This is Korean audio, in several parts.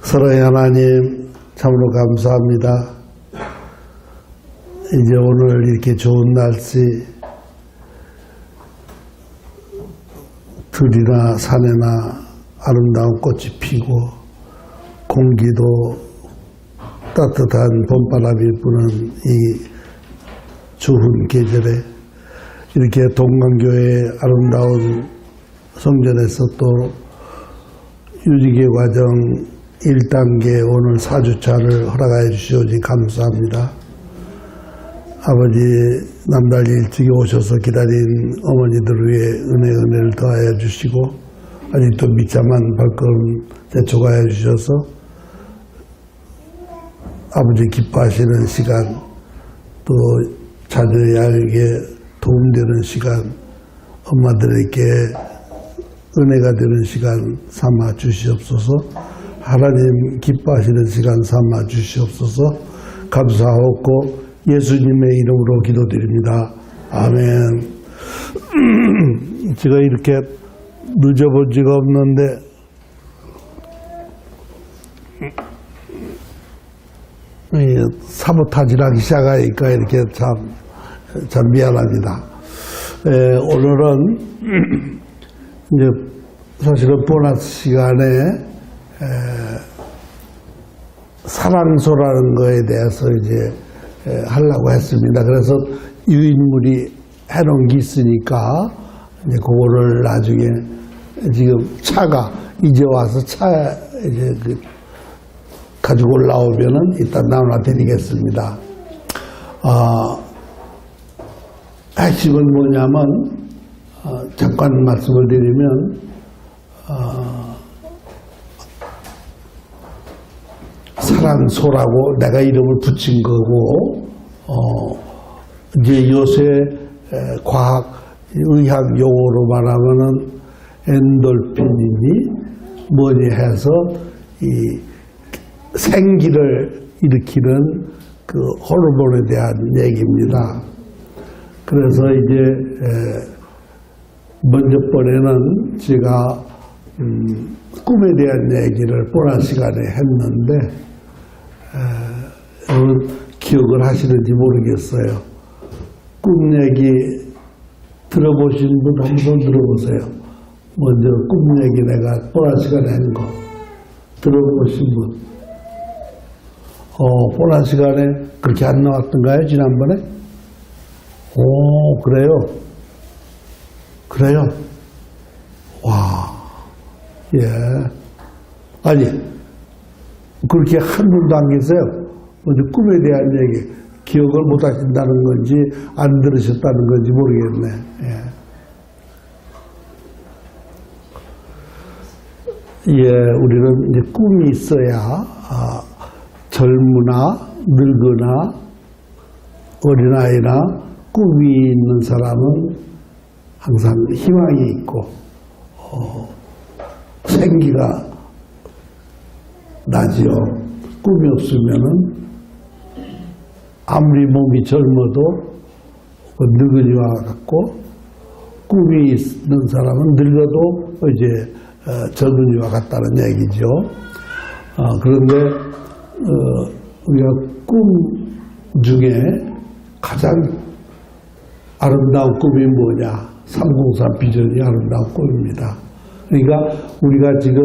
사랑의 하나님, 참으로 감사합니다. 이제 오늘 이렇게 좋은 날씨, 들이나 산에나 아름다운 꽃이 피고 공기도 따뜻한 봄바람이 부는 이 좋은 계절에 이렇게 동강교회의 아름다운 성전에서 또 유지개 과정 1단계 오늘 4주차를 허락하여 주시오니 감사합니다. 아버지 남달 일찍이 오셔서 기다린 어머니들 위해 은혜를 더하여 주시고 아직도 미자만 발걸음 재촉하여 주셔서 아버지 기뻐하시는 시간 또 자녀 양에게 도움되는 시간 엄마들에게 은혜가 되는 시간 삼아 주시옵소서. 하나님 기뻐하시는 시간 삼아 주시옵소서. 감사하옵고 예수님의 이름으로 기도드립니다. 아멘. 제가 이렇게 늦어본 지가 없는데 사보타지하기 시작하니까 이렇게 참 미안합니다. 오늘은 이제 사실은 보너스 시간에 사랑소라는 거에 대해서 이제 하려고 했습니다. 그래서 유인물이 해놓은 게 있으니까 이제 그거를 나중에 지금 차가 이제 와서 차 이제 가지고 올라오면은 일단 나눠드리겠습니다. 핵심은 뭐냐면 잠깐 말씀을 드리면 사랑소라고 내가 이름을 붙인 거고 이제 요새 과학 의학 용어로 말하면은 엔돌핀이니 뭐니 해서 이 생기를 일으키는 그 호르몬에 대한 얘기입니다. 그래서 이제 먼저 번에는 제가 꿈에 대한 얘기를 보너스 시간에 했는데 기억을 하시는지 모르겠어요. 꿈 얘기 들어보신 분 한 번 들어보세요. 먼저 꿈 얘기 내가 보너스 시간에 한 거 들어보신 분. 보너스 시간에 그렇게 안 나왔던가요? 지난번에? 오, 그래요? 그래요? 와, 예. 아니, 그렇게 한 분도 안 계세요. 먼저 꿈에 대한 얘기, 기억을 못 하신다는 건지, 안 들으셨다는 건지 모르겠네. 예, 우리는 이제 꿈이 있어야, 젊으나, 늙으나, 어린아이나, 꿈이 있는 사람은 항상 희망이 있고, 생기가 나지요. 꿈이 없으면은 아무리 몸이 젊어도 늙은이와 같고, 꿈이 있는 사람은 늙어도 이제 젊은이와 같다는 얘기죠. 그런데 우리가 꿈 중에 가장 아름다운 꿈이 뭐냐? 303 비전이 아름다운 꿈입니다. 그러니까 우리가 지금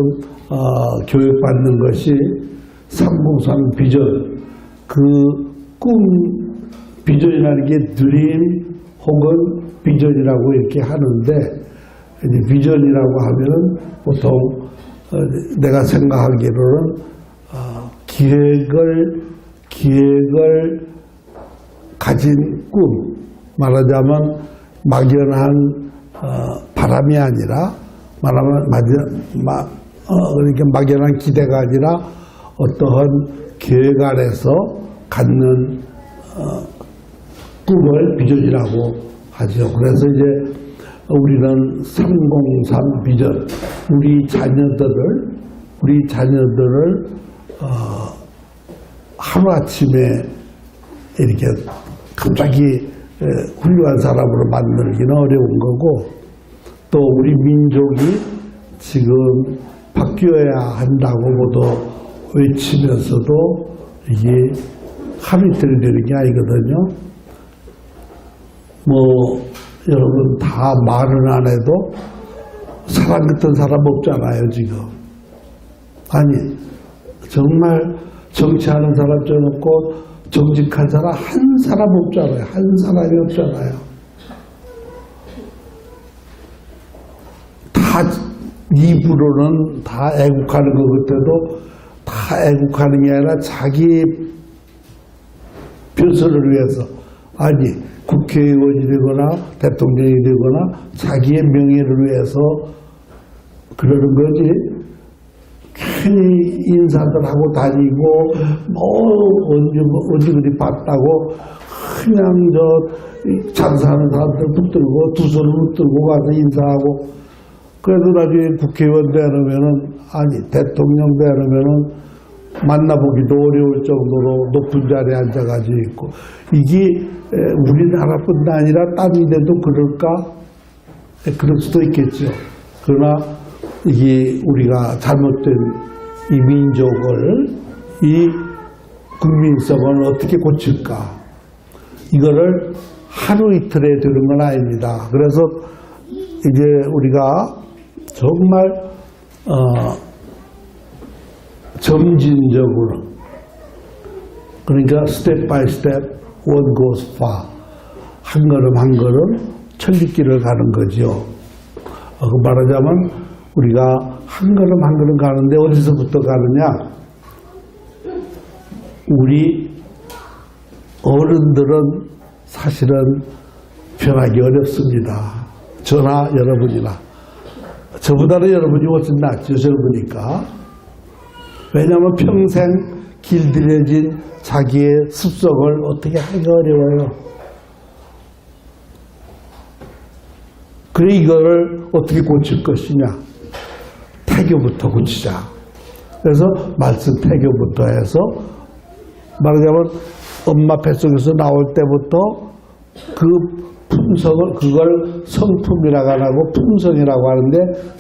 교육받는 것이 303 비전, 그 꿈 비전이라는 게 드림 혹은 비전이라고 이렇게 하는데 이제 비전이라고 하면은 보통 내가 생각하기로는 기획을 가진 꿈, 말하자면 막연한 바람이 아니라 그러니까 막연한 기대가 아니라 어떠한 계획 안에서 갖는 꿈을 비전이라고 하죠. 그래서 이제 우리는 303 비전, 우리 자녀들을 하루아침에 이렇게 갑자기 훌륭한 사람으로 만들기는 어려운 거고, 또 우리 민족이 지금 바뀌어야 한다고 모두 외치면서도 이게 하루 이틀이 되는 게 아니거든요. 뭐 여러분 다 말은 안 해도 사람 같은 사람 없잖아요 지금. 아니 정말 정치하는 사람 쪄놓고 정직한 사람 한 사람 없잖아요. 한 사람이 없잖아요. 다 입으로는 다 애국하는 것 같아도 다 애국하는 게 아니라 자기 변선을 위해서, 아니 국회의원이 되거나 대통령이 되거나 자기의 명예를 위해서 그러는 거지. 괜히 인사들 하고 다니고 언제 그리 봤다고 그냥 장사하는 사람들 붙들고 두 손을 붙들고 가서 인사하고, 그래도 나중에 국회의원 되려면은, 아니 대통령 되려면은 만나보기도 어려울 정도로 높은 자리에 앉아가지고 있고, 이게 우리나라뿐 아니라 다른 데도 그럴까? 그럴 수도 있겠죠. 그러나 이게 우리가 잘못된 이 민족을, 이 국민성을 어떻게 고칠까? 이거를 하루 이틀에 되는 건 아닙니다. 그래서 이제 우리가 정말 점진적으로, 그러니까 스텝 바이 스텝 one goes far, 한 걸음 한 걸음 천리길을 가는 거죠. 말하자면 우리가 한 걸음 한 걸음 가는데 어디서부터 가느냐? 우리 어른들은 사실은 변하기 어렵습니다. 저나 여러분이나. 저보다는 여러분이 훨씬 낫죠, 젊으니까. 왜냐하면 평생 길들여진 자기의 습성을 어떻게 하기가 어려워요. 그래 이거를 어떻게 고칠 것이냐? 태교부터 고치자. 그래서 말씀 태교부터 해서, 말하자면 엄마 뱃속에서 나올 때부터 그 품성을, 그걸 성품이라고 안 하고 품성이라고 하는데,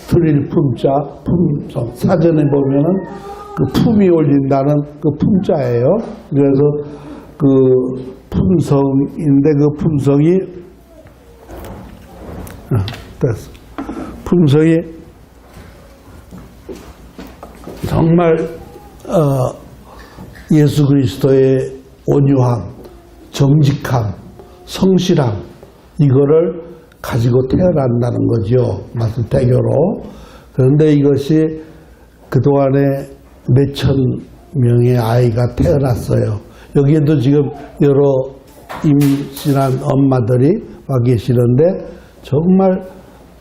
드릴 품자, 품성. 사전에 보면은 그 품이 올린다는 그 품자예요. 그래서 그 품성인데, 그 품성이, 됐어. 품성이 정말 예수 그리스도의 온유함, 정직함, 성실함, 이거를 가지고 태어난다는 거죠. 말씀 태교로. 그런데 이것이 그동안에 몇천 명의 아이가 태어났어요. 여기에도 지금 여러 임신한 엄마들이 와 계시는데, 정말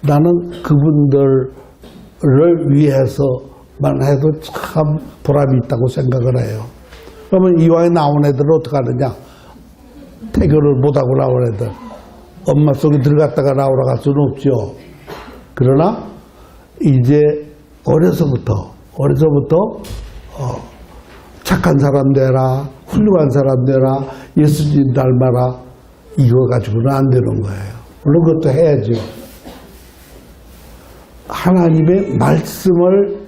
나는 그분들을 위해서만 해도 참 보람이 있다고 생각을 해요. 그러면 이왕에 나온 애들은 어떻게 하느냐? 태교를 못하고 나온 애들. 엄마 속에 들어갔다가 나오러 갈 수는 없죠. 그러나 이제 어려서부터 착한 사람 되라, 훌륭한 사람 되라, 예수님 닮아라, 이거 가지고는 안 되는 거예요. 물론 그것도 해야죠. 하나님의 말씀을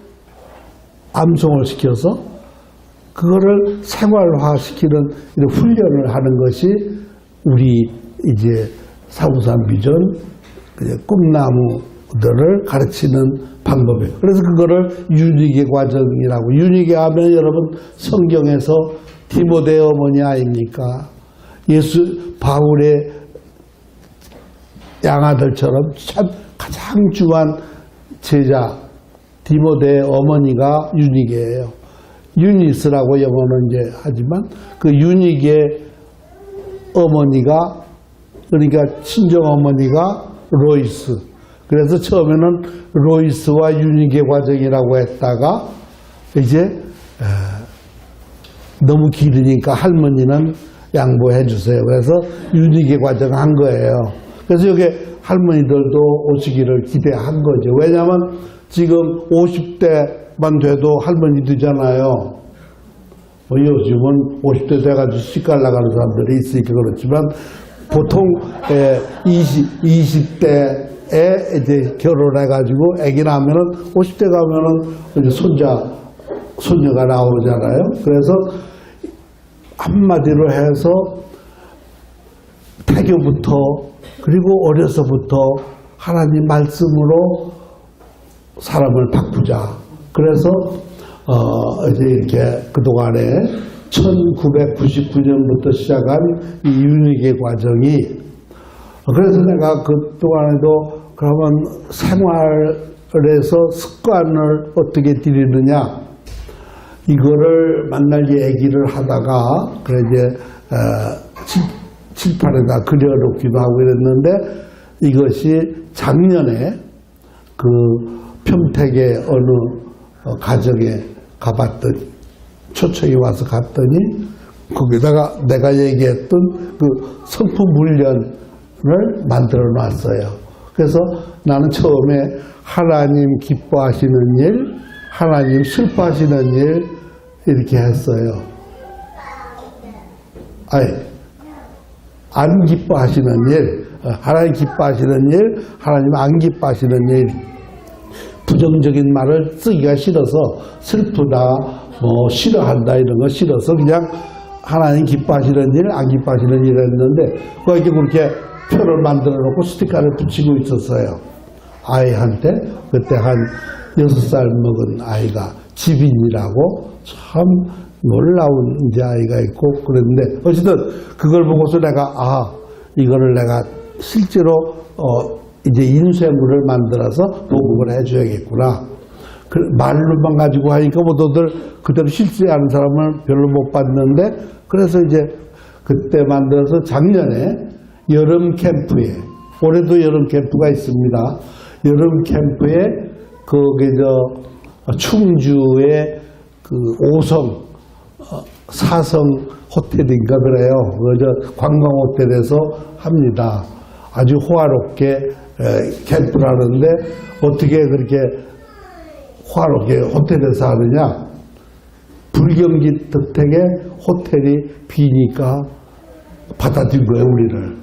암송을 시켜서 그거를 생활화시키는 이런 훈련을 하는 것이 우리 이제 사부산 비전 꿈나무들을 가르치는 방법이에요. 그래서 그거를 윤희계 과정이라고. 윤희계 하면 여러분 성경에서 디모데 어머니 아닙니까? 예수 바울의 양아들처럼 참 가장 중요한 제자 디모데의 어머니가 윤희계예요. 유니스라고 영어는 이제 하지만 그 윤희계 어머니가, 그러니까 친정 어머니가 로이스. 그래서 처음에는 로이스와 윤희계 과정이라고 했다가 이제 너무 길으니까 할머니는 양보해 주세요. 그래서 윤희계 과정 한 거예요. 그래서 여기 할머니들도 오시기를 기대한 거죠. 왜냐하면 지금 50대만 돼도 할머니 되잖아요. 요즘은 50대 돼가지고 시집 나가는 사람들이 있으니까 그렇지만 보통 20대에 이제 결혼해가지고 아기 낳으면은 50대 가면은 이제 손자 소녀가 나오잖아요. 그래서 한마디로 해서 태교부터 그리고 어려서부터 하나님 말씀으로 사람을 바꾸자. 그래서 이제 이렇게 그동안에 1999년부터 시작한 이 윤회계 과정이, 그래서 내가 그동안에도 그러면 생활에서 습관을 어떻게 들이느냐, 이거를 만날 얘기를 하다가 그래 이제 칠판에다 그려놓기도 하고 이랬는데, 이것이 작년에 그 평택의 어느 가정에 가봤더니, 초청이 와서 갔더니 거기다가 내가 얘기했던 그 성품 훈련을 만들어 놨어요. 그래서 나는 처음에 하나님 기뻐하시는 일, 하나님 슬퍼하시는 일 이렇게 했어요. 아니, 안 기뻐하시는 일, 하나님 기뻐하시는 일, 하나님 안 기뻐하시는 일. 부정적인 말을 쓰기가 싫어서 슬프다, 뭐 싫어한다 이런 거 싫어서 그냥 하나님 기뻐하시는 일, 안 기뻐하시는 일 했는데, 거기 그렇게 표를 만들어 놓고 스티커를 붙이고 있었어요. 아이한테. 그때 한 6살 먹은 아이가 지빈이라고 참 놀라운 이제 아이가 있고 그랬는데, 어쨌든 그걸 보고서 내가 이거를 내가 실제로 이제 인쇄물을 만들어서 보급을 해줘야겠구나. 말로만 가지고 하니까 모두들 그대로 실수하는 사람을 별로 못 봤는데, 그래서 이제 그때 만들어서 작년에 여름 캠프에, 올해도 여름 캠프가 있습니다. 여름 캠프에 거기 충주의 그 5성 4성 호텔인가 그래요. 그 관광 호텔에서 합니다. 아주 호화롭게 캠프를 하는데, 어떻게 그렇게 호화롭게 호텔에서 하느냐? 불경기 덕택에 호텔이 비니까 받아준 거예요, 우리를.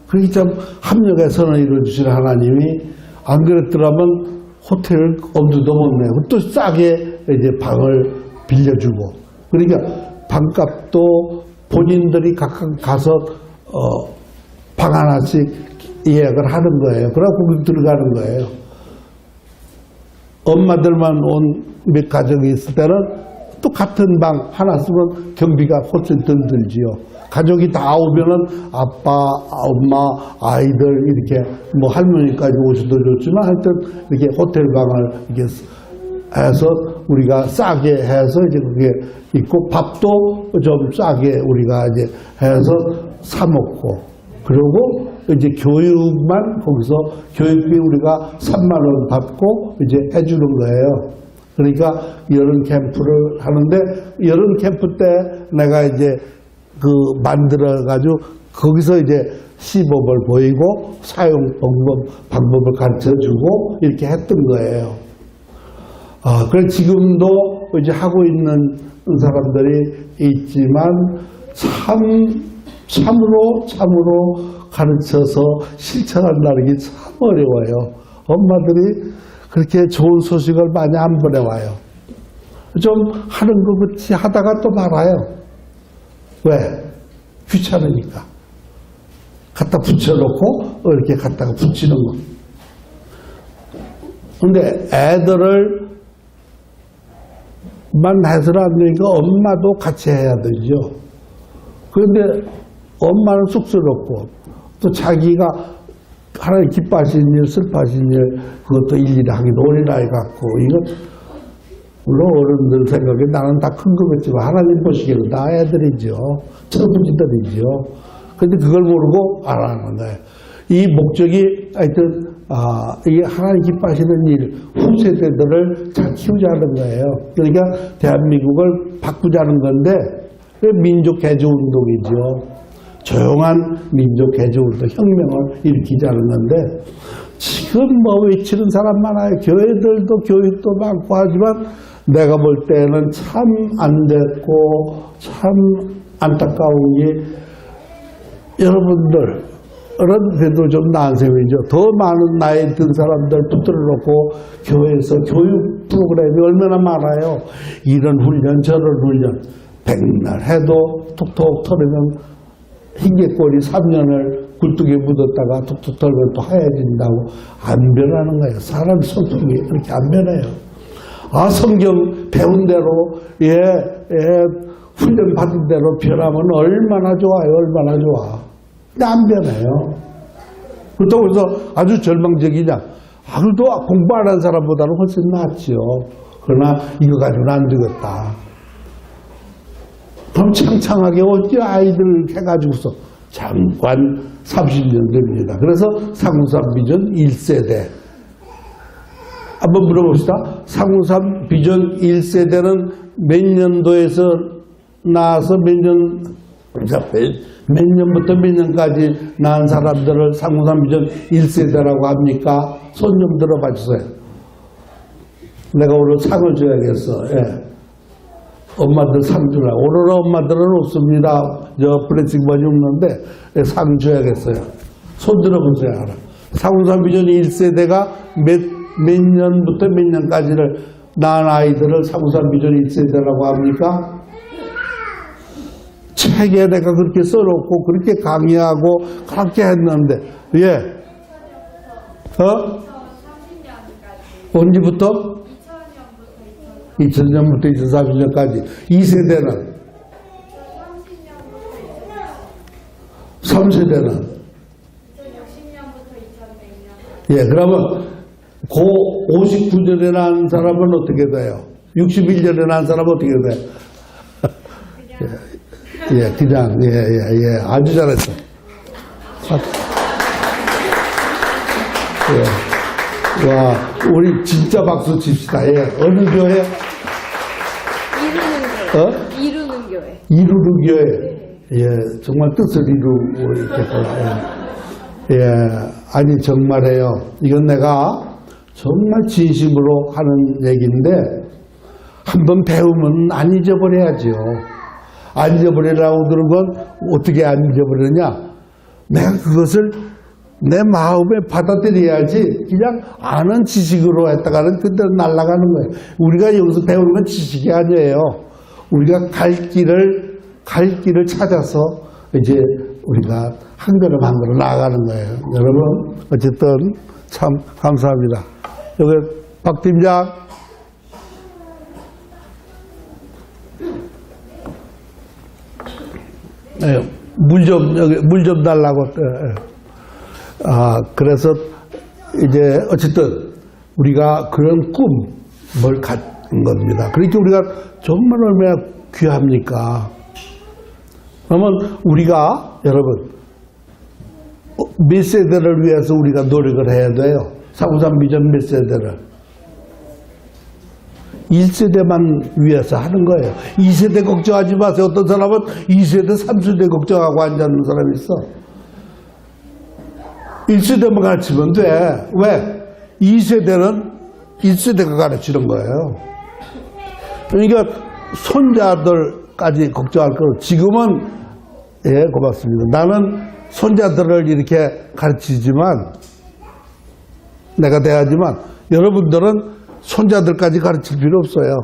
그러니 참 합력의 선을 이루어주시는 하나님이, 안 그랬더라면 호텔을 엄두도 못 내고 또 싸게 이제 방을 빌려주고, 그러니까 방값도 본인들이 각각 가서 방 하나씩 예약을 하는 거예요. 그래갖고 거기 들어가는 거예요. 엄마들만 온 몇 가정이 있을 때는 또 같은 방 하나 쓰면 경비가 훨씬 덜 들지요. 가족이 다 오면은 아빠, 엄마, 아이들 이렇게 뭐 할머니까지 오셔도 좋지만, 하여튼 이렇게 호텔 방을 이렇게 해서 우리가 싸게 해서 이제 그게 있고, 밥도 좀 싸게 우리가 이제 해서 사 먹고, 그리고 이제 교육만 거기서 교육비 우리가 3만 원 받고 이제 해주는 거예요. 그러니까 여름 캠프를 하는데, 여름 캠프 때 내가 이제 그 만들어가지고 거기서 이제 시범을 보이고 사용 방법을 가르쳐 주고 이렇게 했던 거예요. 그래서 지금도 이제 하고 있는 사람들이 있지만, 참으로 가르쳐서 실천한다는 게 참 어려워요. 엄마들이 그렇게 좋은 소식을 많이 안 보내와요. 좀 하는 것 같이 하다가 또 말아요. 왜? 귀찮으니까. 갖다 붙여놓고 이렇게 갖다가 붙이는 거. 근데 애들을 만 해서는 안 되니까 엄마도 같이 해야 되죠. 그런데 엄마는 쑥스럽고, 또 자기가 하나님 기뻐하시는 일, 슬퍼하시는 일, 그것도 일일이 하기도 어린아이 같고, 이건 물론 어른들 생각에 나는 다 큰 것 같지만 하나님 보시기에는 다 애들이죠. 철부지들이죠. 근데 그걸 모르고 안 하는 거예요. 이 목적이 하여튼 이게 하나님 기뻐하시는 일, 후세대들을 잘 키우자는 거예요. 그러니까 대한민국을 바꾸자는 건데, 민족 개조 운동이죠. 조용한 민족 개조 운동, 혁명을 일으키자는 건데, 지금 뭐 외치는 사람 많아요. 교회들도 교육도 많고 하지만, 내가 볼 때는 참 안 됐고 참 안타까운 게, 여러분들 그래도 좀 나은 셈이죠. 더 많은 나이 든 사람들 붙들어 놓고 교회에서 교육 프로그램이 얼마나 많아요. 이런 훈련, 저런 훈련. 백날 해도 톡톡 털으면 흰개꼬리 3년을 굴뚝에 묻었다가 톡톡 털면 또 하얘진다고 안 변하는 거예요. 사람 성품이 그렇게 안 변해요. 아, 성경 배운 대로, 훈련 받은 대로 변하면 얼마나 좋아요, 얼마나 좋아. 근데 안 변해요. 그렇다고 해서 아주 절망적이냐? 아, 그래도 공부 안 한 사람보다는 훨씬 낫지요. 그러나 이거 가지고는 안 되겠다. 그럼 창창하게 어찌 아이들 해가지고서 잠깐 30년 됩니다. 그래서 상우삼 비전 1세대. 한번 물어봅시다. 상우삼 비전 1세대는 몇 년도에서 나와서 몇 년부터 몇 년까지 낳은 사람들을 상우삼 비전 1세대라고 합니까? 손 좀 들어봐 주세요. 내가 오늘 상을 줘야겠어. 예. 엄마들 상 주라. 오로라 엄마들은 없습니다. 블레싱만이 없는데 상 줘야겠어요. 손 들어보세요. 알아. 상우삼 비전 1세대가 몇 년부터 몇 년까지를 낳은 아이들을 상우삼 비전 1세대라고 합니까? 책에 내가 그렇게 써놓고 그렇게 강의하고 그렇게 했는데 예. 언제부터? 2000년부터 2030년까지 2세대는 3세대는 1960년부터 2100년. 예, 그러면 고 59년에 난 사람은 어떻게 돼요? 61년에 난 사람은 어떻게 돼요? 예, 그냥 예, 아주 잘했어. 예. 와, 우리 진짜 박수 칩시다. 예. 어느 교회? 이루는 교회. 이루는 교회. 예, 정말 뜻을 이루고 있겠구나. 예, 아니, 정말이에요. 이건 내가 정말 진심으로 하는 얘기인데, 한번 배우면 안 잊어버려야죠. 안 잊어버리라고 그러면 어떻게 안 잊어버리느냐? 내가 그것을 내 마음에 받아들여야지 그냥 아는 지식으로 했다가는 그대로 날아가는 거예요. 우리가 여기서 배우는 건 지식이 아니에요. 우리가 갈 길을 찾아서 이제 우리가 한 걸음 한 걸음 나아가는 거예요. 여러분, 어쨌든 참 감사합니다. 여기 박 팀장. 네, 물 좀 달라고. 그래서 이제 어쨌든 우리가 그런 꿈을 갖는 겁니다. 그러니까 우리가 정말 얼마나 귀합니까? 그러면 우리가 여러분 몇 세대를 위해서 우리가 노력을 해야 돼요? 상우삼 비전 몇 세대를? 1세대만 위해서 하는 거예요. 2세대 걱정하지 마세요. 어떤 사람은 2세대, 3세대 걱정하고 앉아있는 사람이 있어. 1세대만 가르치면 돼. 왜? 2세대는 1세대가 가르치는 거예요. 그러니까 손자들까지 걱정할 거로 지금은 예, 고맙습니다. 나는 손자들을 이렇게 가르치지만 내가 대하지만 여러분들은 손자들까지 가르칠 필요 없어요.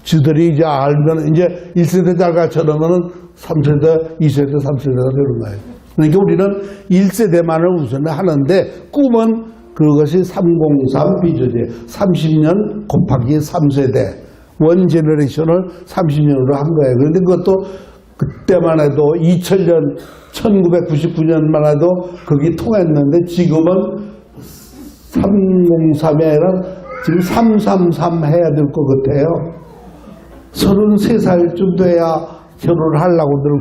지들이 이제 알면 이제 1세대 잘 가르쳐놓으면 3세대, 2세대, 3세대가 되는 거예요. 그러니까 우리는 1세대만을 우선 하는데 꿈은 그것이 303 비전이에요. 30년 곱하기 3세대. 원 제너레이션을 30년으로 한 거예요. 그런데 그것도 그때만 해도 2000년, 1999년만 해도 그게 통했는데 지금은 303이 아니라 지금 333 해야 될 것 같아요. 33살쯤 돼야 결혼을 하려고들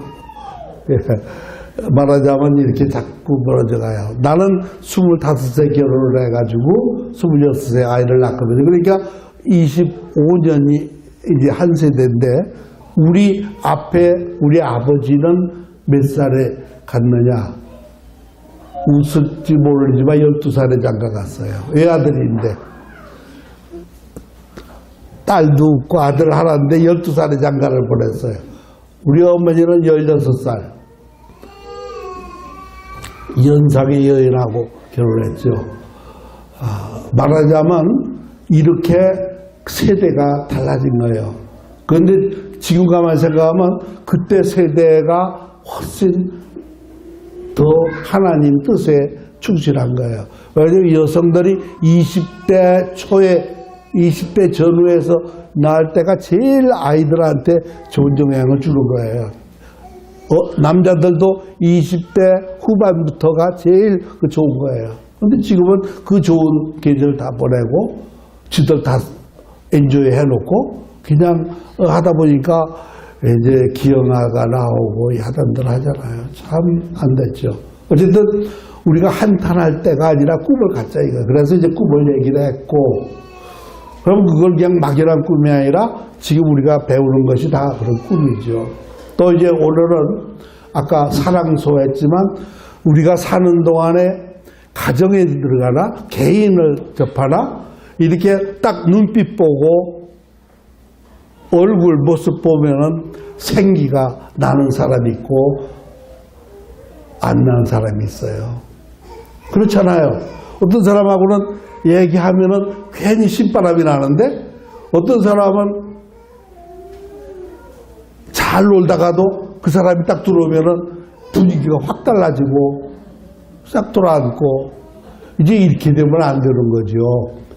말하자면 이렇게 자꾸 멀어져 가요. 나는 25세 결혼을 해가지고 26세 아이를 낳거든요. 그러니까 25년이 이제 한 세대인데 우리 앞에 우리 아버지는 몇 살에 갔느냐? 웃을지 모르지만 12살에 장가 갔어요. 외아들인데. 딸도 없고 아들 하나인데 12살에 장가를 보냈어요. 우리 어머니는 16살. 연상의 여인하고 결혼했죠. 말하자면 이렇게 세대가 달라진 거예요. 그런데 지금 가만 생각하면 그때 세대가 훨씬 더 하나님 뜻에 충실한 거예요. 왜냐하면 여성들이 20대 초에 20대 전후에서 낳을 때가 제일 아이들한테 좋은 영향을 주는 거예요. 남자들도 20대 후반부터가 제일 좋은 거예요. 근데 지금은 그 좋은 계절 다 보내고 지들 다 엔조이 해놓고 그냥 하다 보니까 이제 기형아가 나오고 야단들 하잖아요. 참 안 됐죠. 어쨌든 우리가 한탄할 때가 아니라 꿈을 갖자 이거. 그래서 이제 꿈을 얘기를 했고, 그럼 그걸 그냥 막연한 꿈이 아니라 지금 우리가 배우는 것이 다 그런 꿈이죠. 또 이제 오늘은 아까 사랑소 했지만 우리가 사는 동안에 가정에 들어가나 개인을 접하나 이렇게 딱 눈빛 보고 얼굴 모습 보면은 생기가 나는 사람이 있고 안 나는 사람이 있어요. 그렇잖아요. 어떤 사람하고는 얘기하면은 괜히 신바람이 나는데 어떤 사람은 잘 놀다가도 그 사람이 딱 들어오면은 분위기가 확 달라지고 싹 돌아앉고 이제 이렇게 되면 안 되는 거죠.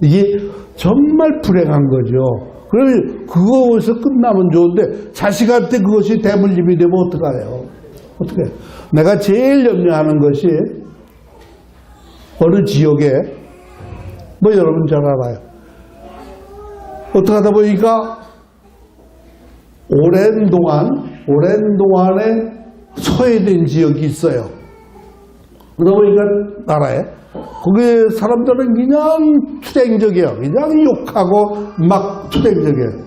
이게 정말 불행한 거죠. 그러면 그것에서 끝나면 좋은데 자식한테 그것이 대물림이 되면 어떡해요? 어떻게? 내가 제일 염려하는 것이 어느 지역에 뭐 여러분 잘 알아요. 어떻게 하다 보니까 오랜 동안에 소외된 지역이 있어요. 그러다 보니까 나라에 거기 사람들은 그냥 투쟁적이에요. 그냥 욕하고 막 투쟁적이에요.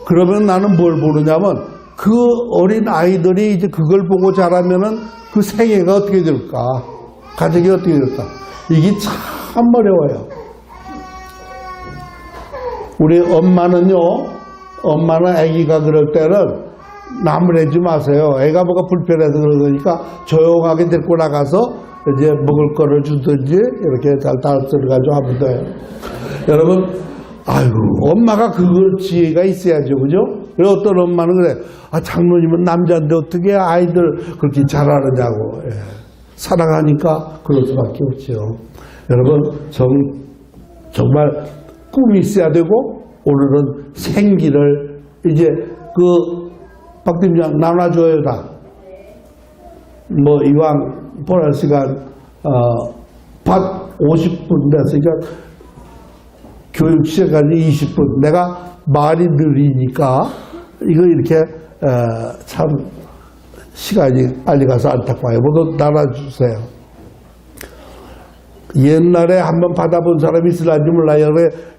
그러면 나는 뭘 보느냐면 그 어린 아이들이 이제 그걸 보고 자라면은 그 생애가 어떻게 될까? 가정이 어떻게 될까? 이게 참 어려워요. 우리 엄마는 아기가 그럴 때는 나무래지 마세요. 애가 뭐가 불편해서 그러니까 조용하게 데리고 나가서 이제 먹을 거를 주든지 이렇게 잘 다스려가지고 하면 돼요. 여러분, 아이고, 엄마가 그걸 지혜가 있어야죠. 그죠? 그래, 어떤 엄마는 그래. 장모님은 남자인데 어떻게 아이들 그렇게 잘하느냐고. 예. 사랑하니까 그럴 수밖에 없죠. 여러분, 정말 꿈이 있어야 되고, 오늘은 생기를 이제 박 팀장 나눠줘요, 다. 이왕 보낼 시간, 50분 됐으니까 교육 시간까지 20분. 내가 말이 느리니까 이거 이렇게, 참 시간이 빨리 가서 안타까워요. 모두 나눠주세요. 옛날에 한번 받아본 사람이 있을지 몰라요.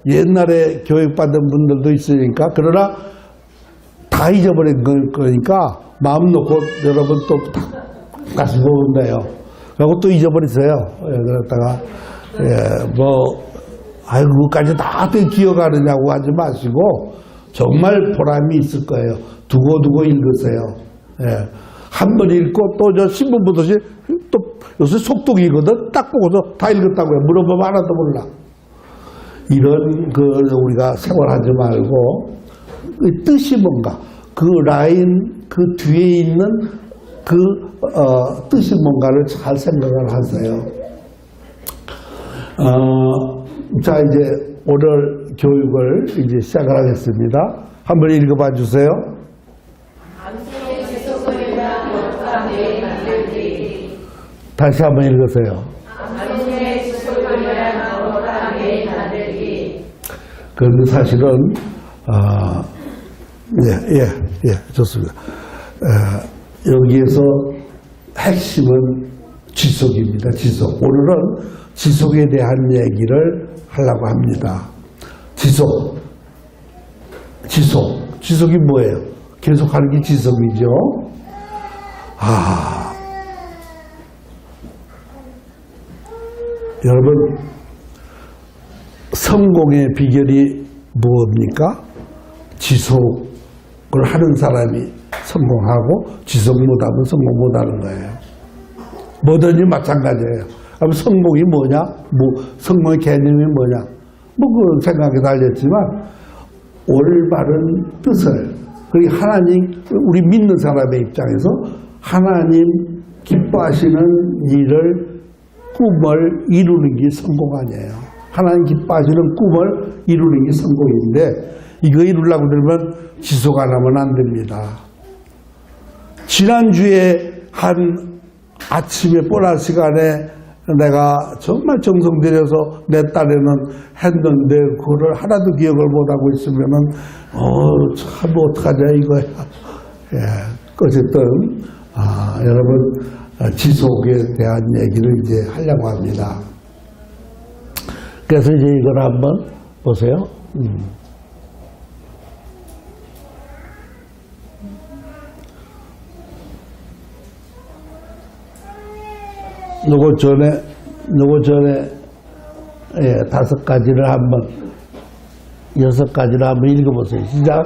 옛날에 교육받은 분들도 있으니까. 그러나 다 잊어버린 거니까 마음 놓고 여러분 또 다시 보면 돼요. 그리고 또 잊어버리세요. 그랬다가, 그거까지 다 기억하느냐고 하지 마시고 정말 보람이 있을 거예요. 두고두고 읽으세요. 한 번 읽고 또 저 신문 보듯이 또 요새 속독이거든. 딱 보고서 다 읽었다고요. 물어보면 하나도 몰라. 이런 우리가 생활하지 말고 그 뜻이 뭔가 그 라인 그 뒤에 있는 뜻이 뭔가를 잘 생각을 하세요. 자, 이제 오늘 교육을 이제 시작을 하겠습니다. 한번 읽어봐 주세요. 다시 한번 읽으세요. 그런데 사실은 좋습니다. 여기에서 핵심은 지속입니다. 지속. 오늘은 지속에 대한 얘기를 하려고 합니다. 지속이 뭐예요? 계속하는 게 지속이죠. 여러분, 성공의 비결이 무엇입니까? 지속을 하는 사람이 성공하고 지속 못하면 성공 못하는 거예요. 뭐든지 마찬가지예요. 그럼 성공이 뭐냐? 성공의 개념이 뭐냐? 그건 생각에 달렸지만, 올바른 뜻을, 그리고 하나님, 우리 믿는 사람의 입장에서 하나님 기뻐하시는 일을, 꿈을 이루는 게 성공 아니에요. 하나님 기뻐하시는 꿈을 이루는 게 성공인데, 이거 이루려고 그러면 지속 안 하면 안 됩니다. 지난주에 한 아침에 뻔한 시간에 내가 정말 정성 들여서 내 딸에는 했는데 그거를 하나도 기억을 못하고 있으면은 참 어떡하자 이거야. 예, 어쨌든 여러분 지속에 대한 얘기를 이제 하려고 합니다. 그래서 이제 이걸 한번 보세요. 요거 전에, 예, 5가지를 한번, 6가지를 한번 읽어보세요. 시작.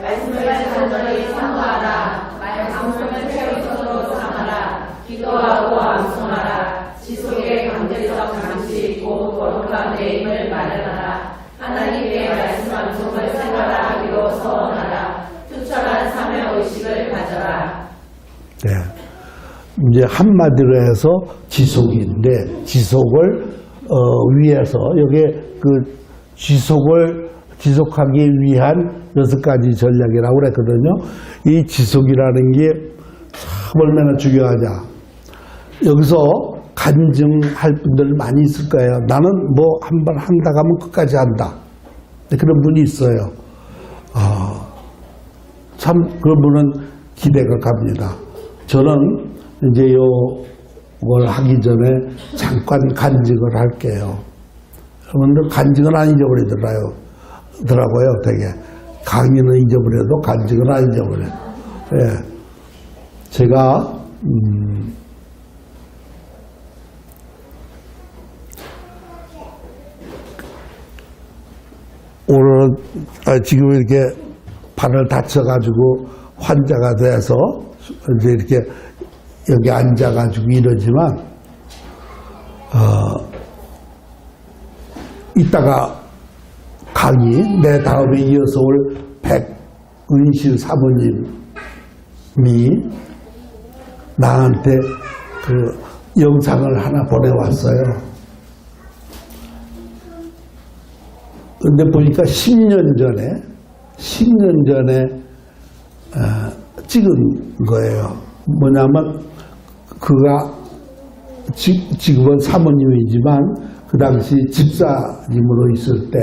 말씀을 간절히 사모하라. 말씀을 채우도록 삼아라. 기도하고 암송하라. 지속의 강제적 감시 있고 거룩한 내임을 마련하라. 하나님의 말씀 암송을 생활하기로 서원하라. 투철한 사명의식을 가져라. 네. 이제 한마디로 해서 지속인데, 지속을, 위해서, 여기에 지속하기 위한 6가지 전략이라고 그랬거든요. 이 지속이라는 게 참 얼마나 중요하냐. 여기서 간증할 분들 많이 있을 거예요. 나는 뭐 한번 한다 하면 끝까지 한다. 그런 분이 있어요. 참, 그런 분은 기대가 갑니다. 저는 이제 요걸 하기 전에 잠깐 간증을 할게요. 여러분들 간증은 안 잊어버리더라고요. 되게. 강의는 잊어버려도 간증은 안 잊어버려요. 예. 제가, 오늘은, 지금 이렇게 발을 다쳐가지고 환자가 돼서 이제 이렇게 여기 앉아가지고 이러지만, 이따가 강의, 내 다음에 이어서 올 백은실 사모님이 나한테 그 영상을 하나 보내왔어요. 근데 보니까 10년 전에 찍은 거예요. 뭐냐면, 그가 지금은 사모님이지만 그 당시 집사님으로 있을 때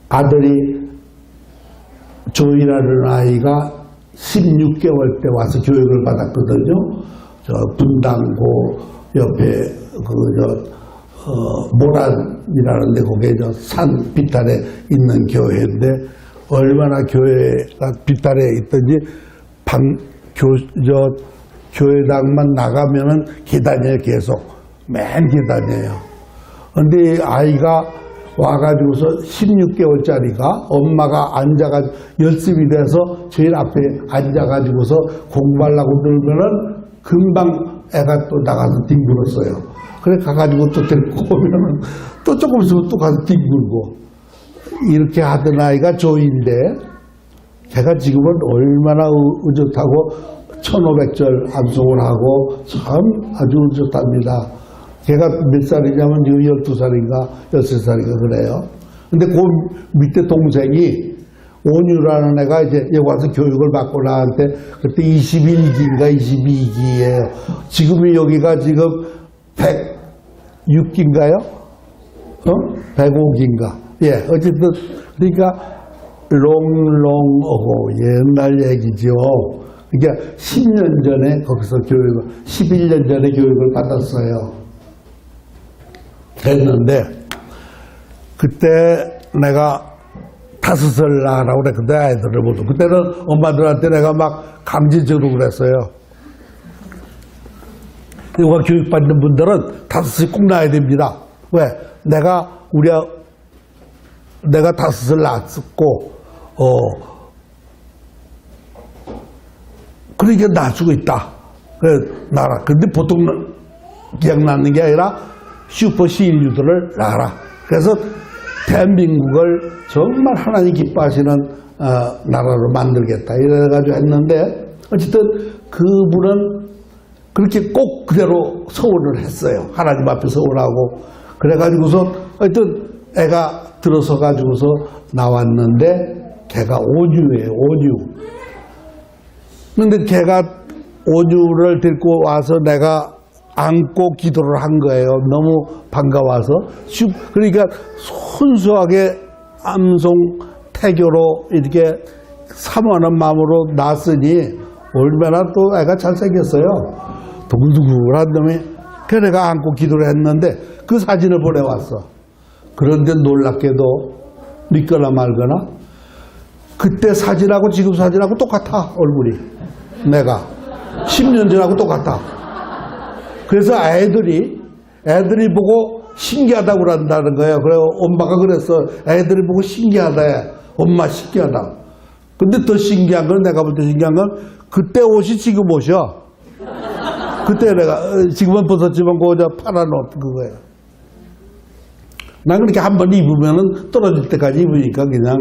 아들이 조이라는 아이가 16개월 때 와서 교육을 받았거든요. 저 분당고 옆에 모란이라는데 거기에 저 산 비탈에 있는 교회인데 얼마나 교회가 비탈에 있든지 교회당만 나가면은 계단이에요, 계속. 맨 계단이에요. 근데 아이가 와가지고서 16개월짜리가 엄마가 앉아가지고 열심히 돼서 제일 앞에 앉아가지고서 공부하려고 들면은 금방 애가 또 나가서 뒹굴었어요. 그래 가가지고 또 데리고 오면은 또 조금 있으면 또 가서 뒹굴고. 이렇게 하던 아이가 조인데, 걔가 지금은 얼마나 의젓하고 1500절 암송을 하고 참 아주 의젓합니다. 걔가 몇 살이냐면 지금 12살인가 13살인가 그래요. 근데 그 밑에 동생이 온유라는 애가 이제 여기 와서 교육을 받고 나한테 그때 21기인가 22기예요. 지금이 여기가 지금 106기인가요? 105기인가? 예, 어쨌든 그러니까 롱롱어고 옛날 얘기죠. 그러니까 10년 전에 거기서 11년 전에 교육을 받았어요. 됐는데 그때 내가 5살 나라고 그랬는데 아이들을 모두 그때는 엄마들한테 내가 막 강제적으로 그랬어요. 이거 교육받는 분들은 5살 꼭 낳아야 됩니다. 왜? 내가 5살 낳았고 그러니까 날 수가 있다. 그래, 나라. 근데 보통 그냥 낳는 게 아니라 슈퍼 시인류들을 낳아라. 그래서 대한민국을 정말 하나님 기뻐하시는 나라로 만들겠다. 이래가지고 했는데, 어쨌든 그분은 그렇게 꼭 그대로 서원을 했어요. 하나님 앞에 서원하고. 그래가지고서 하여튼 애가 들어서 가지고서 나왔는데 걔가 오뉴예요. 오뉴. 근데 걔가 오뉴를 데리고 와서 내가 안고 기도를 한 거예요. 너무 반가워서. 그러니까 순수하게 암송 태교로 이렇게 사모하는 마음으로 낳았으니 얼마나 또 애가 잘생겼어요. 동글동글한 놈이. 그 내가 안고 기도를 했는데 그 사진을 보내왔어. 그런데 놀랍게도 믿거나 말거나 그때 사진하고 지금 사진하고 똑같아. 얼굴이. 내가 10년 전하고 똑같아. 그래서 애들이 보고 신기하다고 그런다는 거예요. 그래 엄마가 그랬어. 애들이 보고 신기하다. 엄마 신기하다. 근데 더 신기한 건 내가 볼 때 신기한 건 그때 옷이 지금 옷이야. 그때 내가 지금은 벗었지만 그저 파란 옷 그거예요. 난 그렇게 한번 입으면은 떨어질 때까지 입으니까 그냥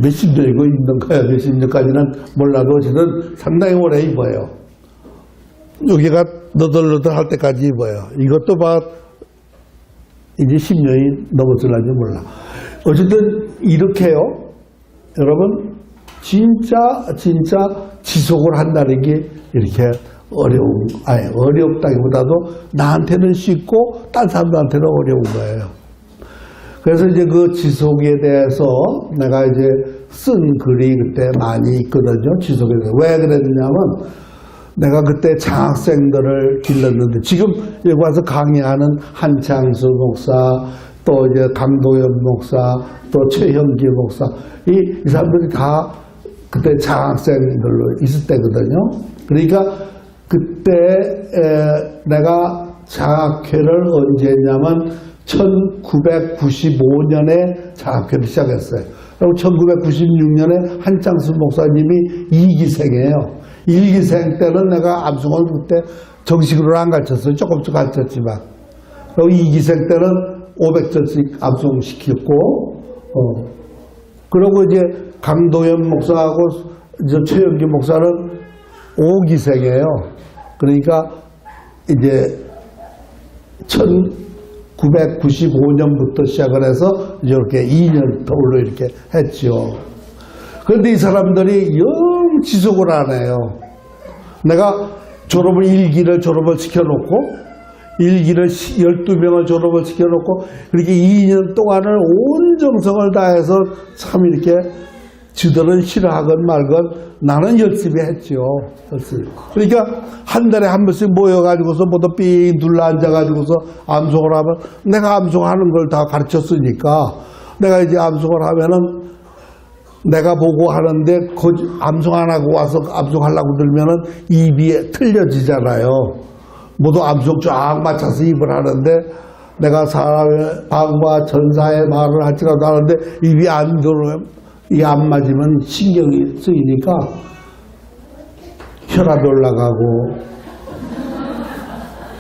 몇십 년이고 입는 거야. 몇십 년까지는 몰라도 어쨌든 상당히 오래 입어요. 여기가 너덜너덜할 때까지 입어요. 이것도 봐 이제 10년이 넘었을런지 몰라. 어쨌든 이렇게요. 여러분 진짜 지속을 한다는 게 이렇게 어렵다기보다도 나한테는 쉽고 딴 사람들한테는 어려운 거예요. 그래서 이제 그 지속에 대해서 내가 이제 쓴 글이 그때 많이 있거든요. 지속에 대해서. 왜 그랬냐면 내가 그때 장학생들을 길렀는데 지금 여기 와서 강의하는 한창수 목사 또 이제 강도현 목사 또 최형기 목사 이 사람들이 다 그때 장학생들로 있을 때거든요. 그러니까 그때 내가 장학회를 언제 했냐면 1995년에 장학회를 시작했어요. 그리고 1996년에 한창수 목사님이 2기생이에요. 1기생 때는 내가 암송을 그때 정식으로 안 가르쳤어요. 조금씩 가르쳤지만. 그리고 2기생 때는 500절씩 암송시켰고, 그리고 이제 강도현 목사하고 이제 최영기 목사는 5기생이에요. 그러니까 이제 1995년부터 시작을 해서 이렇게 2년 더울로 이렇게 했죠. 그런데 이 사람들이 영 지속을 안 해요. 내가 일기를 졸업을 시켜놓고, 일기를 12명을 졸업을 시켜놓고, 그렇게 2년 동안을 온 정성을 다해서 참 이렇게 지들은 싫어하건 말건 나는 열심히 했죠. 열심히. 그러니까 한 달에 한 번씩 모여가지고서 모두 삥 둘러앉아가지고서 암송을 하면 내가 암송하는 걸 다 가르쳤으니까 내가 이제 암송을 하면은 내가 보고 하는데 암송 안 하고 와서 암송하려고 들면은 입이 틀려지잖아요. 모두 암송 쫙 맞춰서 입을 하는데 내가 사람의 방과 전사의 말을 할지라도 하는데 입이 안 들어오면 이 안 맞으면 신경이 쓰이니까 혈압이 올라가고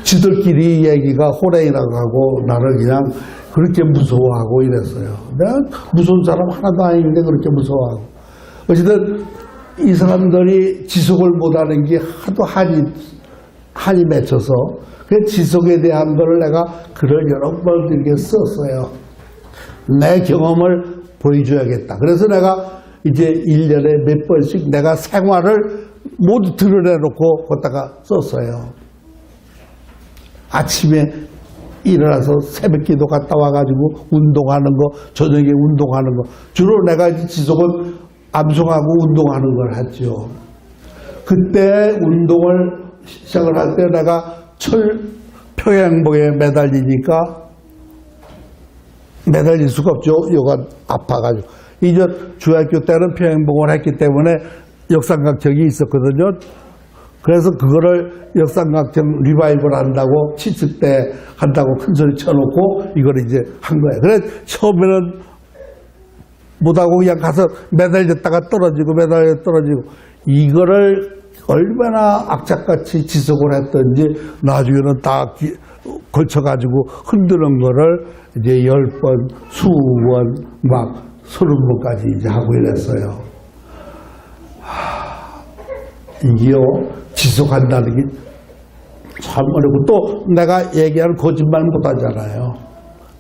지들끼리 얘기가 호랭이라고 하고 나를 그냥 그렇게 무서워하고 이랬어요. 내가 무서운 사람 하나도 아닌데 그렇게 무서워하고. 어쨌든 이 사람들이 지속을 못하는 게 하도 한이 맺혀서 그 지속에 대한 거를 내가 글을 여러 번 이렇게 썼어요. 내 경험을 보여줘야겠다. 그래서 내가 이제 1년에 몇 번씩 내가 생활을 모두 드러내놓고 거기다가 썼어요. 아침에 일어나서 새벽 기도 갔다 와가지고 운동하는 거, 저녁에 운동하는 거. 주로 내가 이제 지속은 암송하고 운동하는 걸 했죠. 그때 운동을 시작을 할 때 내가 평행봉에 매달리니까 매달릴 수가 없죠. 요가 아파가지고. 이제 중학교 때는 평행봉을 했기 때문에 역삼각형이 있었거든요. 그래서 그거를 역삼각형 리바이벌 한다고 70대 한다고 큰 소리 쳐놓고 이걸 이제 한 거예요. 그래 처음에는 못하고 그냥 가서 매달렸다가 떨어지고 매달렸다가 떨어지고 이거를 얼마나 악착같이 지속을 했던지 나중에는 다 걸쳐가지고 흔드는 거를 이제 10번, 20번, 막 30번까지 이제 하고 이랬어요. 이게요, 지속한다는 게 참 어렵고, 또 내가 얘기하는 거짓말 못 하잖아요.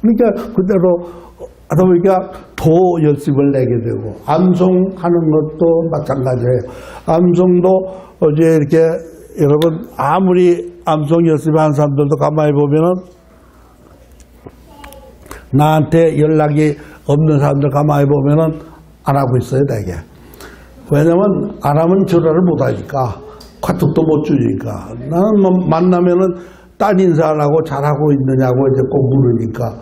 그러니까 그대로 하다 보니까 더 열심을 내게 되고, 암송하는 것도 마찬가지예요. 암송도 어제 이렇게 여러분 아무리 암송 열심히 하는 사람들도 가만히 보면은 나한테 연락이 없는 사람들 가만히 보면은 안 하고 있어요, 되게. 왜냐면 안 하면 전화를 못 하니까, 카톡도 못 주니까. 나는 뭐 만나면은 딴 인사를 하고 잘하고 있느냐고 이제 꼭 물으니까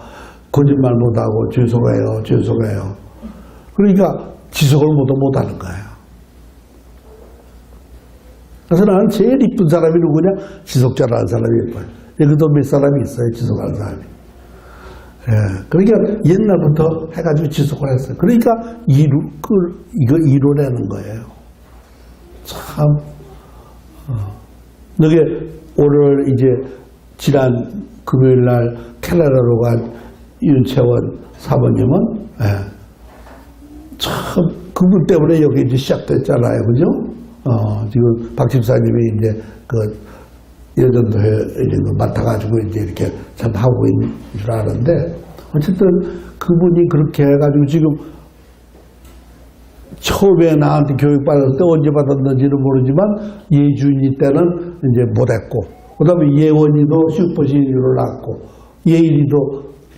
거짓말 못 하고 죄송해요, 죄송해요. 그러니까 지속을 못 하는 거예요. 그래서 나는 제일 이쁜 사람이 누구냐? 지속 잘하는 사람이 예뻐요. 여기도 몇 사람이 있어요, 지속하는 사람이. 예, 그러니까 옛날부터 해가지고 지속을 했어요. 그러니까 이거 이뤄내는 거예요. 참, 너게 오늘 이제 지난 금요일 날 캐나다로 간 윤채원 사모님은, 예, 참, 그분 때문에 여기 이제 시작됐잖아요. 그죠? 지금 박 집사님이 이제 여전도회 이제 맡아가지고 이제 이렇게 참 하고 있는 줄 아는데, 어쨌든 그분이 그렇게 해가지고 지금 처음에 나한테 교육받을 때 언제 받았는지는 모르지만 예준이 때는 이제 못했고, 그 다음에 예원이도 슈퍼시니어를 낳았고, 예일이도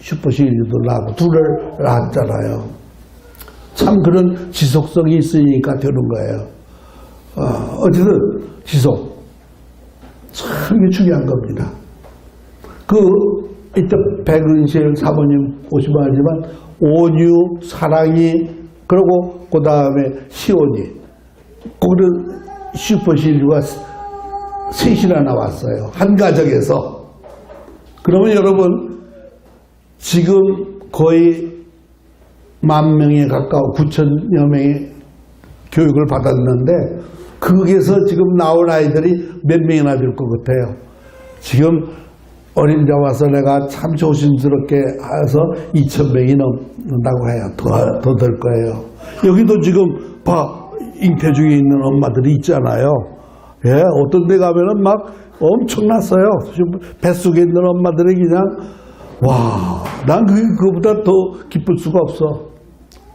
슈퍼시니어도 낳고, 둘을 낳았잖아요. 참 그런 지속성이 있으니까 되는 거예요. 어쨌든 지속. 참 이게 중요한 겁니다. 이때 백은실 사모님 오시면 알지만, 온유, 사랑이, 그리고 그 다음에 시온이, 거기는 슈퍼시니어가 셋이나 나왔어요. 한 가정에서. 그러면 여러분, 지금 거의 10,000명에 가까워 9,000여 명의 교육을 받았는데, 거기에서 지금 나온 아이들이 몇 명이나 될 것 같아요. 지금 어린이집 와서 내가 참 조심스럽게 해서 2,000명이 넘는다고 해요. 더 될 거예요. 여기도 지금 잉태 중에 있는 엄마들이 있잖아요. 예, 어떤 데 가면은 막 엄청났어요. 뱃속에 있는 엄마들이 그냥, 와, 난 그거보다 더 기쁠 수가 없어.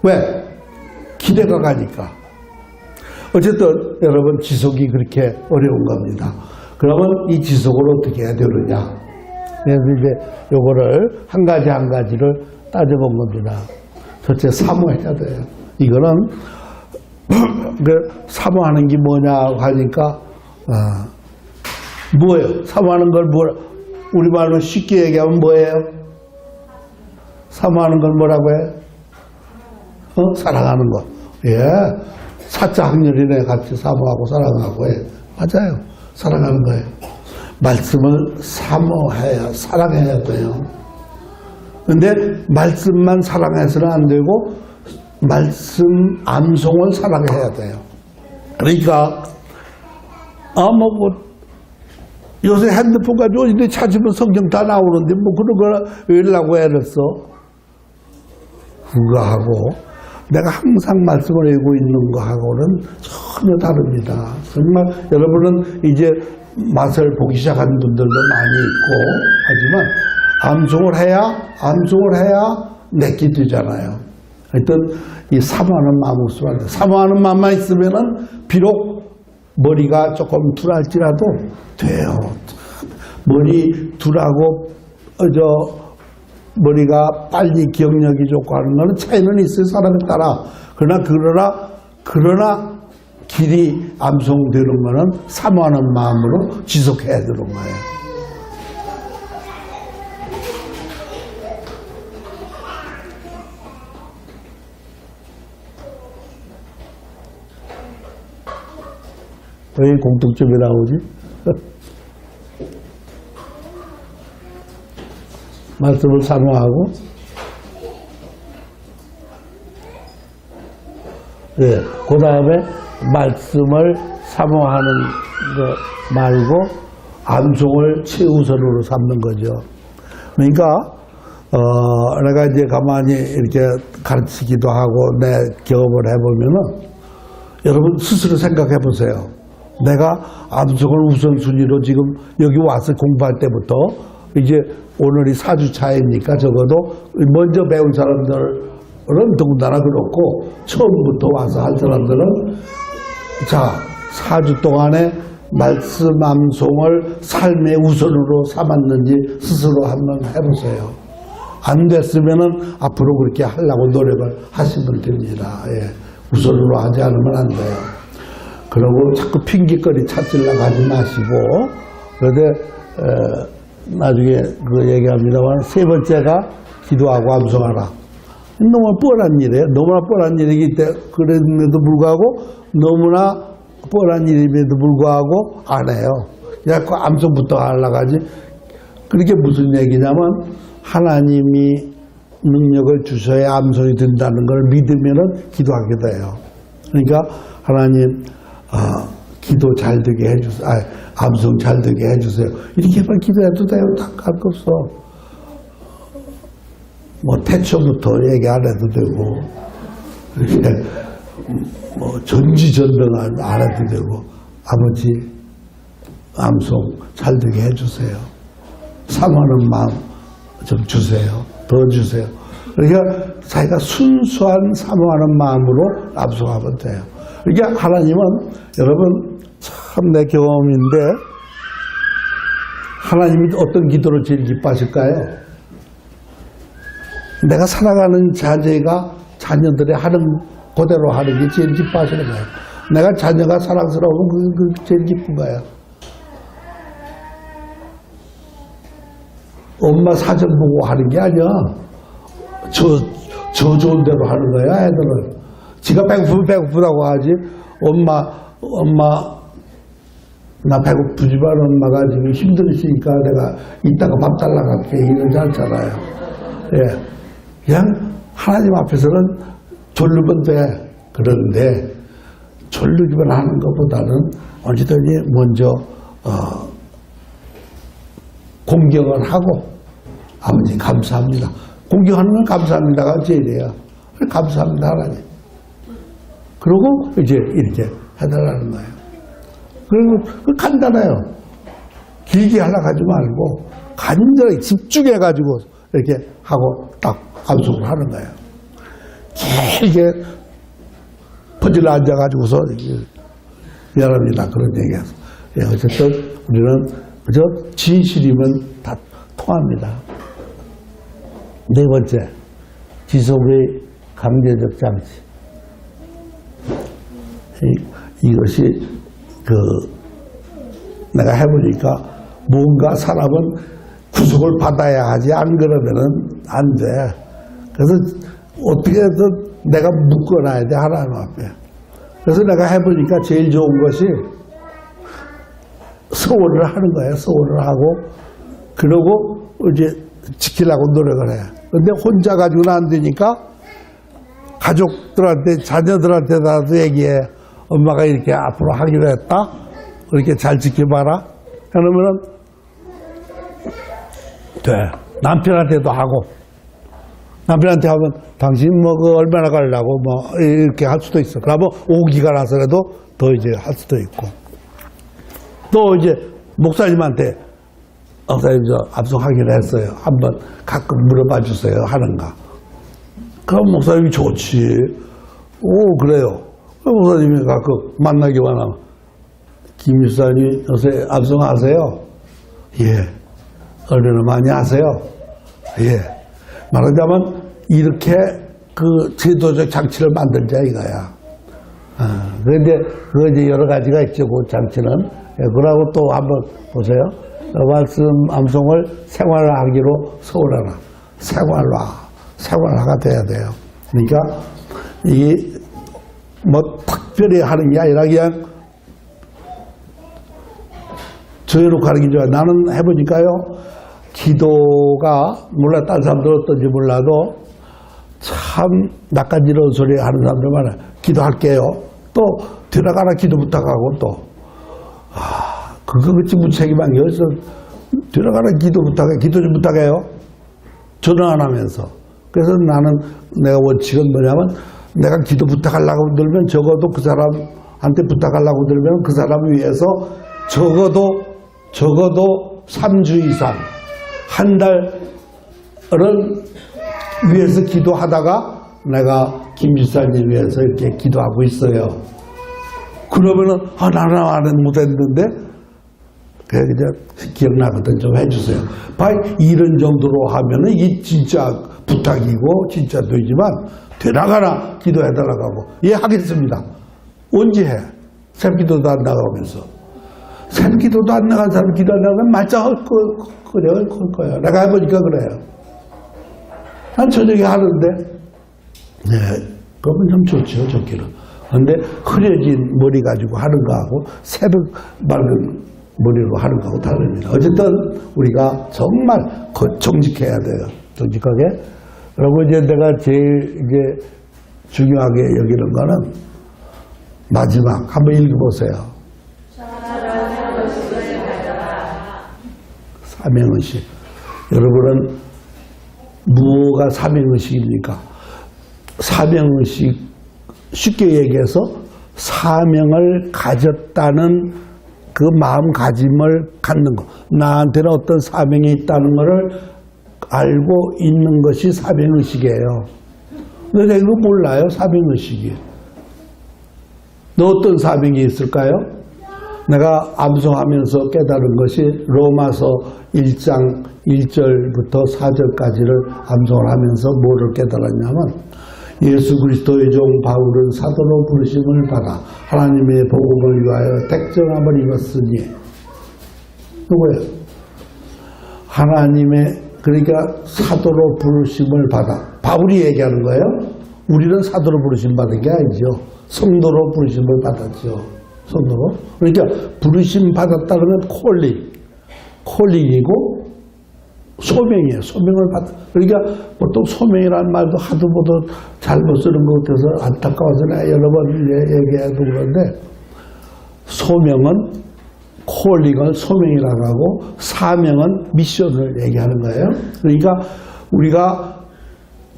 왜? 기대가 가니까. 어쨌든 여러분, 지속이 그렇게 어려운 겁니다. 그러면 이 지속을 어떻게 해야 되느냐? 그래서 이제 요거를 한 가지 한 가지를 따져본 겁니다. 첫째, 사모해야 돼요. 이거는 사모하는 게 뭐냐 하니까, 뭐예요? 사모하는 걸 우리말로 쉽게 얘기하면 뭐예요? 사모하는 걸 뭐라고 해요? 사랑하는 거. 예. 사자 학렬이네. 같이 사모하고 사랑하고 해. 맞아요. 사랑하는 거예요. 말씀을 사모해야, 사랑해야 돼요. 근데 말씀만 사랑해서는 안 되고, 말씀 암송을 사랑해야 돼요. 그러니까, 요새 핸드폰 가지고 어디 찾으면 성경 다 나오는데, 그런 걸 왜 이러려고 애를 써? 그거 하고, 내가 항상 말씀을 읽고 있는 거하고는 전혀 다릅니다. 정말 여러분은 이제 맛을 보기 시작한 분들도 많이 있고, 하지만 암송을 해야 내게 되잖아요. 하여튼 이 사모하는 마음을 쓰면 안 돼요. 사모하는 마음만 있으면은 비록 머리가 조금 둔할지라도 돼요. 머리 둔하고 머리가 빨리 기억력이 좋고 하는 거는 차이는 있어요, 사람에 따라. 그러나 길이 암송되는 거는 사모하는 마음으로 지속해야 되는 거예요. 왜 공통점이 나오지? 말씀을 사모하고, 그 다음에 말씀을 사모하는 거 말고 암송을 최우선으로 삼는 거죠. 그러니까 내가 이제 가만히 이렇게 가르치기도 하고 내 경험을 해보면은 여러분 스스로 생각해 보세요. 내가 암송을 우선순위로 지금 여기 와서 공부할 때부터 이제 오늘이 4주차이니까 적어도 먼저 배운 사람들은 더군다나 그렇고 처음부터 와서 할 사람들은 자 4주 동안에 말씀 암송을 삶의 우선으로 삼았는지 스스로 한번 해보세요. 안 됐으면은 앞으로 그렇게 하려고 노력을 하시면 됩니다. 예. 우선으로 하지 않으면 안 돼요. 그리고 자꾸 핑계거리 찾으려고 하지 마시고, 그런데 나중에 그 얘기합니다만 세 번째가 기도하고 암송하라. 너무 뻔한 일이에요. 너무나 뻔한 일이기 때문에 그랬는데도 불구하고 너무나 뻔한 일임에도 불구하고 안 해요. 자꾸 암송부터 하려고 하지. 그게 무슨 얘기냐면 하나님이 능력을 주셔야 암송이 된다는 걸 믿으면은 기도하게 돼요. 그러니까 하나님 기도 잘 되게 해주세요. 암송 잘 되게 해주세요. 이렇게만 기도해도 돼요. 할 거 없어. 뭐 태초부터 얘기 안 해도 되고 이렇게 뭐 전지전능 안 해도 되고 아버지 암송 잘 되게 해주세요. 사모하는 마음 좀 주세요. 더 주세요. 그러니까 자기가 순수한 사모하는 마음으로 암송하면 돼요. 그러니까 하나님은 여러분 참 내 경험인데 하나님이 어떤 기도를 제일 기뻐하실까요? 내가 살아가는 자녀들이 하는 그대로 하는 게 제일 기뻐하시는 거예요. 내가 자녀가 사랑스러우면 그게 제일 기쁜 거예요. 엄마 사정 보고 하는 게 아니야. 저 좋은 대로 하는 거야, 애들은. 지가 배고프다고 하지. 엄마, 나 배고프지만 엄마가 지금 힘들으시니까 내가 이따가 밥 달라고 할게. 이러지 않잖아요. 예. 그냥 하나님 앞에서는 졸르면 돼. 그런데 졸르기만 하는 것보다는 언제든지 먼저 공경을 하고 아버지 감사합니다. 공경하는 건 감사합니다가 제일이에요. 감사합니다 하나님. 그러고 이제 이렇게 해달라는 거예요. 그리고 간단해요. 길게 하려고 하지 말고 간절하게 집중해가지고 이렇게 하고 딱 암송을 하는 거예요. 길게 퍼질러 앉아가지고서 미안합니다 그런 얘기해서. 예, 어쨌든 우리는 그저 진실이면 다 통합니다. 네 번째, 지속의 강제적 장치. 이것이 내가 해보니까 뭔가 사람은 구속을 받아야 하지 안 그러면은 안 돼. 그래서 어떻게든 내가 묶어놔야 돼 하나님 앞에. 그래서 내가 해보니까 제일 좋은 것이 서원을 하는 거예요. 서원을 하고 그러고 이제 지키려고 노력을 해. 근데 혼자 가지고는 안 되니까 가족들한테 자녀들한테라도 얘기해. 엄마가 이렇게 앞으로 하기로 했다. 그렇게 잘 지켜봐라. 그러면은 돼. 남편한테도 하고. 남편한테 하면 당신 뭐 얼마나 가려고 뭐 이렇게 할 수도 있어. 그러면 오기가 나서라도 더 이제 할 수도 있고. 또 이제 목사님한테 목사님 저 암송하기로 했어요. 한번 가끔 물어봐 주세요 하는가. 그럼 목사님이 좋지. 오 그래요. 목사님이 가끔 만나기만 하면 김 목사님 요새 암송하세요? 예. 얼마나 많이 하세요? 예. 말하자면 이렇게 그 제도적 장치를 만들자 이거야. 그런데 그 이제 여러 가지가 있죠. 그 장치는. 예, 그러고 또 한번 보세요. 말씀 암송을 생활하기로 서울하라. 생활화가 돼야 돼요. 그러니까 이게 뭐 특별히 하는 게 아니라 그냥 저해놓고 하는 게 좋아요. 나는 해보니까요. 기도가 물론 다른 사람들 어떤지 몰라도 참 낯간지러운 소리 하는 사람들 많아요. 기도할게요. 또 들어가라 기도 부탁하고 또 그거 그치 무책임한 게 어디서 들어가라 기도 부탁해 기도 좀 부탁해요. 전화 안 하면서. 그래서 나는 내가 원칙은 뭐냐면 내가 기도 부탁하려고 들면 적어도 그 사람한테 부탁하려고 들면 그 사람을 위해서 적어도 3주 이상 한 달은 위해서 기도하다가 내가 김 집사님 위해서 이렇게 기도하고 있어요. 그러면은 나는 못했는데 그냥 기억나거든 좀 해주세요. 이런 정도로 하면은 이게 진짜 부탁이고 진짜 되지만 되나가나 기도해달라고 하고 예 하겠습니다. 언제 해? 새기도도 안 나가면서 새기도도 안 나간 사람 기도 안 나가면 말짱 그래 거야. 내가 해보니까 그래요. 난 저녁에 하는데 네 그러면 좀 좋죠 좋기는. 근데 흐려진 머리 가지고 하는 거하고 새벽 맑은 머리로 하는 거하고 다릅니다. 어쨌든 우리가 정말 정직해야 돼요. 정직하게. 그리고 이제 내가 제일 이제 중요하게 여기는 거는 마지막 한번 읽어보세요. 사명의식. 여러분은 무엇가 사명의식입니까? 사명의식 쉽게 얘기해서 사명을 가졌다는 그 마음가짐을 갖는 것. 나한테는 어떤 사명이 있다는 것을 알고 있는 것이 사명의식이에요. 근데 내가 이거 몰라요, 사명의식이. 너 어떤 사명이 있을까요? 내가 암송하면서 깨달은 것이 로마서 1장 1절부터 4절까지를 암송을 하면서 뭐를 깨달았냐면 예수 그리스도의 종 바울은 사도로 부르심을 받아 하나님의 복음을 위하여 택정함을 입었으니 누구예요? 하나님의 그러니까 사도로 부르심을 받아 바울이 얘기하는 거예요. 우리는 사도로 부르심 받은 게 아니죠. 성도로 부르심을 받았죠. 성도로. 그러니까 부르심 받았다는 건 콜링이고 소명이에요. 소명을 받아. 그러니까 보통 소명이라는 말도 하도 보도 잘못 쓰는 것 같아서 안타까워서 내가 여러 번 얘기해도 그런데 소명은 콜링을 소명이라고 하고 사명은 미션을 얘기하는 거예요. 그러니까 우리가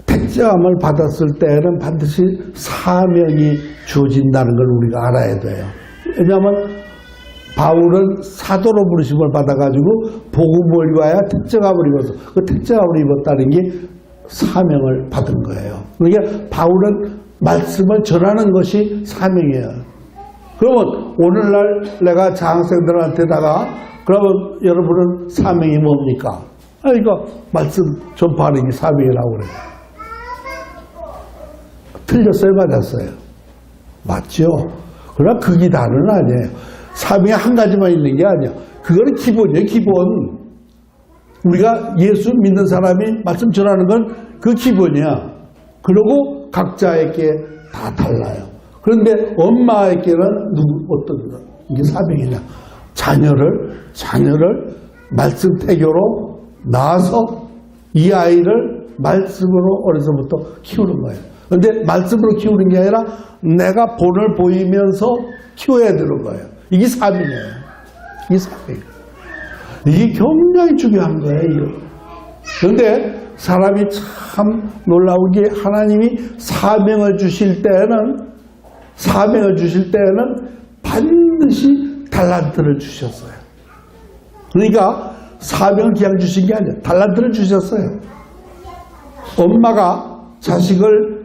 택정함을 받았을 때는 반드시 사명이 주어진다는 걸 우리가 알아야 돼요. 왜냐하면 바울은 사도로 부르심을 받아가지고 복음을 위하여 택정함을 입어서 그 택정함을 입었다는 게 사명을 받은 거예요. 그러니까 바울은 말씀을 전하는 것이 사명이에요. 그러면 오늘날 내가 장학생들한테다가 그러면 여러분은 사명이 뭡니까? 그러니까 말씀 전파하는 게 사명이라고 그래요. 틀렸어요? 맞았어요? 맞죠? 그러나 그게 다는 아니에요. 사명이 한 가지만 있는 게 아니야. 그거는 기본이에요, 기본. 우리가 예수 믿는 사람이 말씀 전하는 건 그 기본이야. 그리고 각자에게 다 달라요. 그런데 엄마에게는 어떤 이게 사명이냐. 자녀를 말씀 태교로 낳아서 이 아이를 말씀으로 어려서부터 키우는 거예요. 그런데 말씀으로 키우는 게 아니라 내가 본을 보이면서 키워야 되는 거예요. 이게 사명이에요. 이게 사명이에요. 이게 굉장히 중요한 거예요. 이거. 그런데 사람이 참 놀라운 게 하나님이 사명을 주실 때는 반드시 달란트를 주셨어요. 그러니까 사명을 그냥 주신 게 아니에요. 달란트를 주셨어요. 엄마가 자식을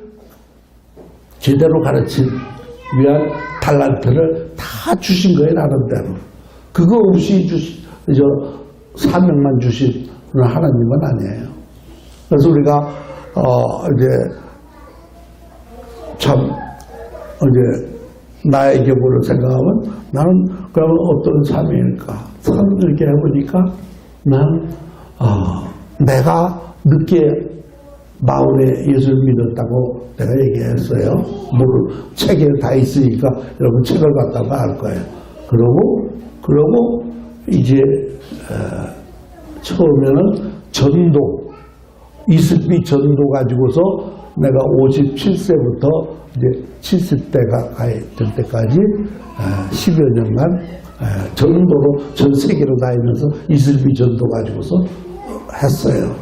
제대로 가르친 위한 달란트를 다 주신 거예요, 나름대로. 그거 없이 사명만 주신 하나님은 아니에요. 그래서 우리가, 이제 나의 경우를 생각하면 나는 그러면 어떤 사명일까? 이렇게 해보니까 나는, 내가 늦게 마음에 예수를 믿었다고 내가 얘기했어요. 책에 다 있으니까 여러분 책을 갖다가 알 거예요. 그러고 이제 처음에는 전도 이슬비 전도 가지고서 내가 57세부터 이제 70대가 될 때까지 10여 년간 전도로 전 세계로 다니면서 이슬비 전도 가지고서 했어요.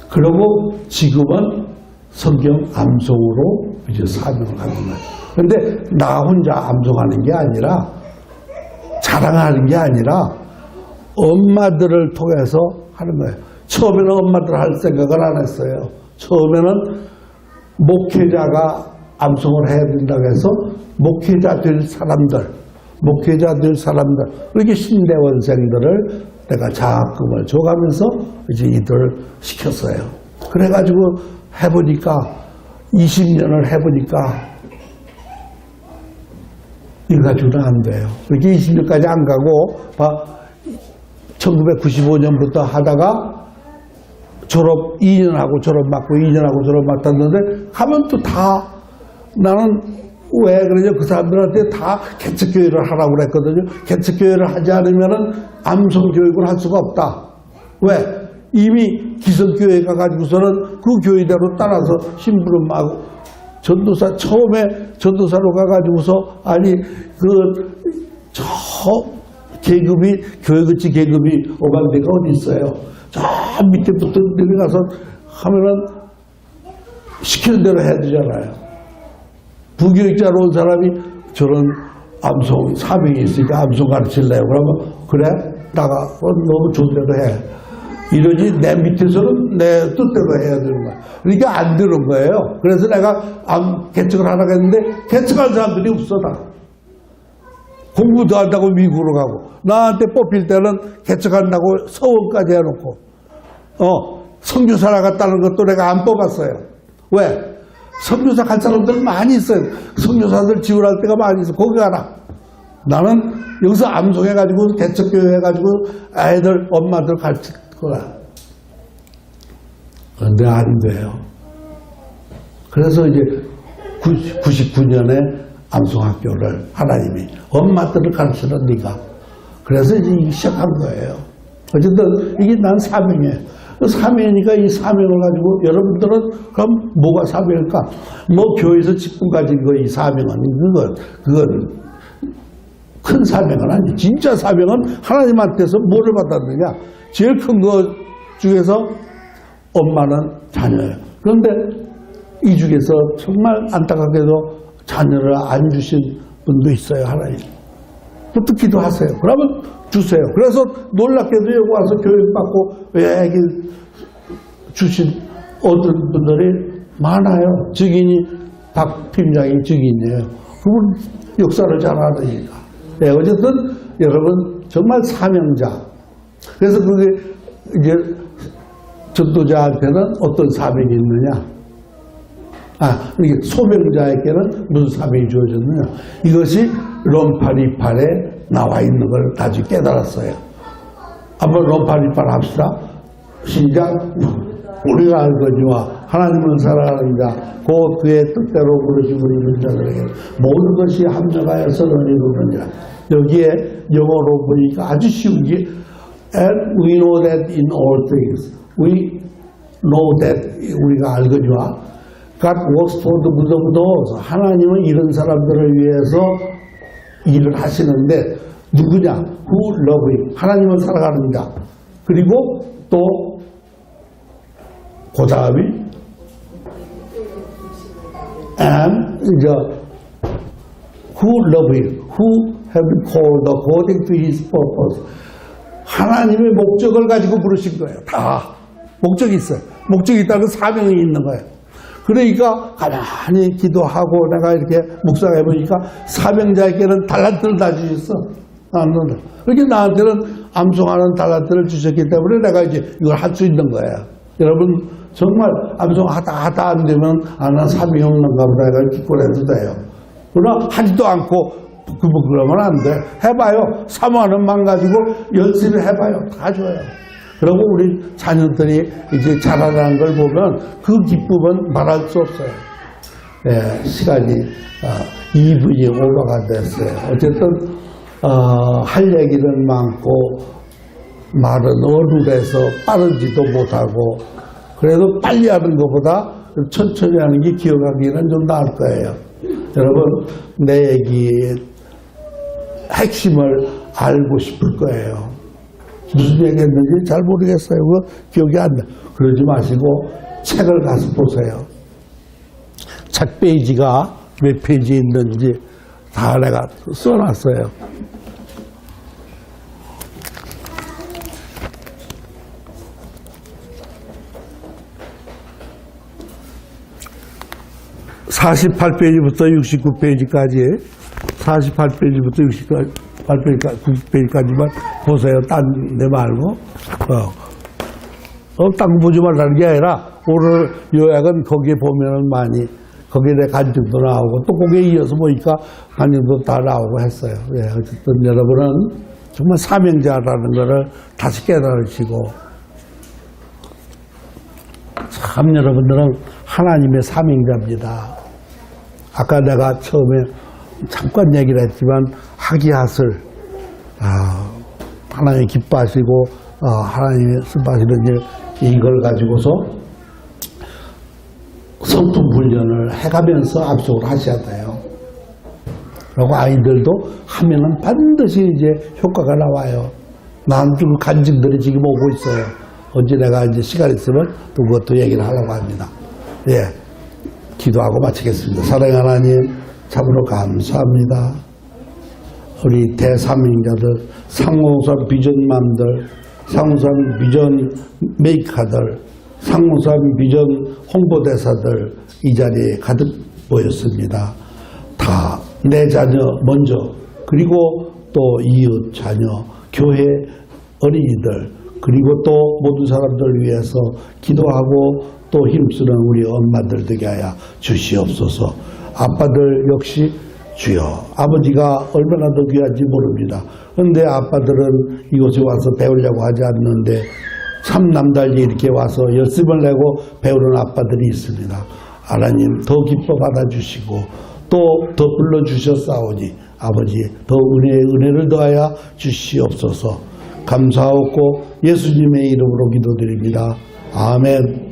그리고 지금은 성경 암송으로 이제 사명을 하는 거예요. 근데 나 혼자 암송하는 게 아니라, 자랑하는 게 아니라 엄마들을 통해서 하는 거예요. 처음에는 엄마들 할 생각을 안 했어요. 처음에는 목회자가 암송을 해야 된다고 해서 목회자 될 사람들, 이렇게 신대원생들을 내가 장학금을 줘가면서 이제 이들을 시켰어요. 그래가지고 해보니까 20년을 해보니까 이거 가지고는 안 돼요. 그렇게 20년까지 안 가고 1995년부터 하다가 2년하고 졸업받고 2년하고 졸업받았는데 가면 또 다 나는 왜 그러냐, 그 사람들한테 다 개척교회를 하라고 그랬거든요. 개척교회를 하지 않으면은 암송교육을 할 수가 없다. 왜? 이미 기성교회 가가지고서는 그 교회대로 따라서 심부름하고 전도사, 처음에 전도사로 가가지고서 저 계급이, 교회급지 계급이 어반데가 어디 있어요. 저 밑에부터 내려가서 하면은 시키는 대로 해야 되잖아요. 부교육자로 온 사람이 저런 암송 사명이 있으니까 암송 가르칠래요. 그러면 그래? 나가 너무 좋은 대로 해. 이러지 내 밑에서는 내 뜻대로 해야 되는 거야. 그러니까 안 되는 거예요. 그래서 내가 개척을 하라고 했는데 개척할 사람들이 없어 다. 공부도 한다고 미국으로 가고, 나한테 뽑힐 때는 개척한다고 서원까지 해놓고 선교사 나갔다는 것도 내가 안 뽑았어요. 왜? 선교사 갈 사람들 많이 있어요. 선교사들 지원할 때가 많이 있어. 거기 가라. 나는 여기서 암송해가지고 개척교회 해가지고 아이들 엄마들 가르칠 거야. 그런데 안 돼요. 그래서 이제 99년에 암송학교를 하나님이 엄마들을 가르치는 네가, 그래서 이제 시작한 거예요. 어쨌든 이게 난 사명이에요. 사명이니까 이 사명을 가지고 여러분들은 그럼 뭐가 사명일까? 뭐 교회에서 직분 가진 거 이 사명은 그건 큰 사명은 아니지. 진짜 사명은 하나님한테서 뭐를 받았느냐? 제일 큰 거 중에서 엄마는 자녀예요. 그런데 이 중에서 정말 안타깝게도 자녀를 안 주신 분도 있어요, 하나님. 또 기도하세요. 그러면 주세요. 그래서 놀랍게도 여기 와서 교육받고 애기 주신 어떤 분들이 많아요. 증인이 박 팀장이 증인이에요. 그분 역사를 잘 알으니까. 네, 어쨌든 여러분 정말 사명자. 그래서 그게 이제 전도자한테는 어떤 사명이 있느냐? 이게 소명자에게는 무슨 사명이 주어졌느냐? 이것이 롬파리팔에 나와 있는 걸 다시 깨달았어요. 한번 롬파리팔 합시다. 시작. 우리가 알거니와 하나님은 사랑하느니라. 곧 그의 뜻대로 부르신 우리 자들에게 모든 것이 합력하여 선을 이루느니라. 여기에 영어로 보니까 아주 쉬운 게 And we know that in all things. We know that 우리가 알거니와 God works for the good of those. 하나님은 이런 사람들을 위해서 일을 하시는데 누구냐? Who love him. 하나님은 사랑하느니라. 그리고 또 그 다음이 and who love him. Who have been called according to his purpose. 하나님의 목적을 가지고 부르신 거예요. 다 목적이 있어요. 목적이 있다는 사명이 있는 거예요. 그러니까 가만히 기도하고 내가 이렇게 묵상해 보니까 사명자에게는 달란트를 다 주셨어. 그렇게 나한테는 암송하는 달란트를 주셨기 때문에 내가 이제 이걸 할 수 있는 거예요. 여러분 정말 암송하다 안 되면 난 사명이 없는가 보다 이걸 기권해도 돼요. 그러나 하지도 않고 그러면 안 돼. 해봐요. 사모하는만 가지고 열심히 해봐요. 다 좋아요. 그리고 우리 자녀들이 이제 자라나는 걸 보면 그 기쁨은 말할 수 없어요. 예, 시간이 2분이 오버가 됐어요. 어쨌든 할 얘기는 많고 말은 어눌해서 빠르지도 못하고 그래도 빨리 하는 것보다 천천히 하는 게 기억하기는 좀 나을 거예요. 여러분 내 얘기의 핵심을 알고 싶을 거예요. 무슨 얘기했는지 잘 모르겠어요. 그거 기억이 안 나. 그러지 마시고 책을 가서 보세요. 책 페이지가 몇 페이지 있는지 다 내가 써놨어요. (48페이지부터) (69페이지까지) 48페이지부터 68페이지까지만 보세요. 딴 데 말고. 딴 거 보지 말라는 게 아니라 오늘 요약은 거기에 보면은 많이 거기에 내 간증도 나오고 또 거기에 이어서 보니까 간증도 다 나오고 했어요. 예, 어쨌든 여러분은 정말 사명자라는 거를 다시 깨달으시고 참 여러분들은 하나님의 사명자입니다. 아까 내가 처음에 잠깐 얘기를 했지만 하기하슬 하나님 기뻐하시고 하나님의 슬퍼하시는 일 이걸 가지고서 성품 훈련을 해가면서 압축을 하셔야 돼요. 그리고 아이들도 하면은 반드시 이제 효과가 나와요. 나한테 간증들이 지금 오고 있어요. 언제 내가 이제 시간 있으면 또 그것도 얘기를 하려고 합니다. 예. 기도하고 마치겠습니다. 사랑하는 하나님, 참으로 감사합니다. 우리 대사명자들, 상공산 비전맘들, 상공산 비전 메이커들, 상공산 비전 홍보대사들 이 자리에 가득 모였습니다. 다 내 자녀 먼저, 그리고 또 이웃 자녀, 교회 어린이들, 그리고 또 모든 사람들을 위해서 기도하고 또 힘쓰는 우리 엄마들 되게 하여 주시옵소서. 아빠들 역시 주여, 아버지가 얼마나 더 귀한지 모릅니다. 그런데 아빠들은 이곳에 와서 배우려고 하지 않는데 참 남달리 이렇게 와서 열심을 내고 배우는 아빠들이 있습니다. 하나님 더 기뻐 받아주시고 또 더 불러주셨사오니 아버지 더 은혜를 더하여 주시옵소서. 감사하고 예수님의 이름으로 기도드립니다. 아멘.